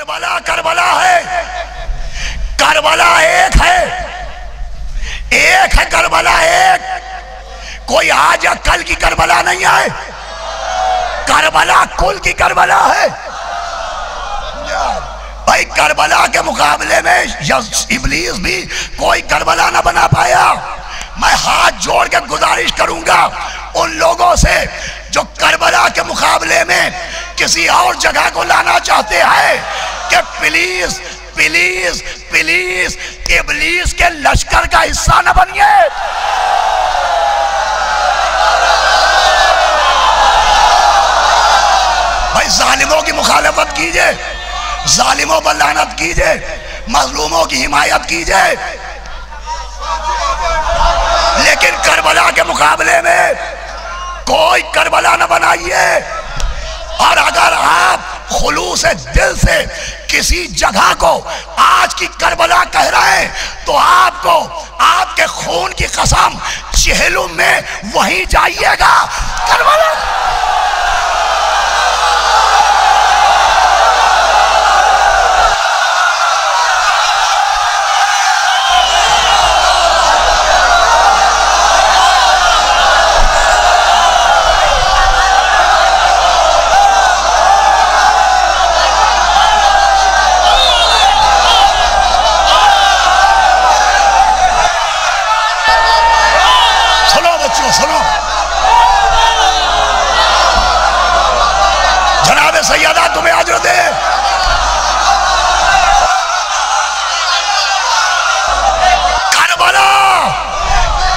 Karbala Karbala है, Karbala एक है करबला एक। कोई आज या कल की करबला नहीं है, करबला कुल की करबला है भाई। करबला के मुकाबले में इब्लीस भी कोई करबला ना बना पाया। मैं हाथ जोड़ के गुजारिश करूंगा उन लोगों से जो करबला के मुकाबले में किसी और जगह को लाना चाहते हैं कि प्लीज प्लीज प्लीज इब्लीस के लश्कर का हिस्सा न बनिए। भाई जालिमों की मुखालफत कीजिए, जालिमों पर लानत कीजिए, मजलूमों की हिमायत कीजिए, लेकिन करबला के मुकाबले में कोई करबला न बनाइए। और अगर आप खुलूस दिल से किसी जगह को आज की करबला कह रहे हैं तो आपको आपके खून की कसम चेहलुम में वहीं जाइएगा करबला। सुनो जनाब सैयदा तुम्हें हजरत करबला,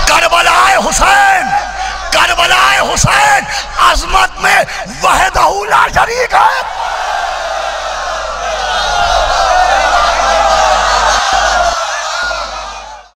करबलाए हुसैन, करबलाए हुसैन अजमत में वहदहू ला शरीक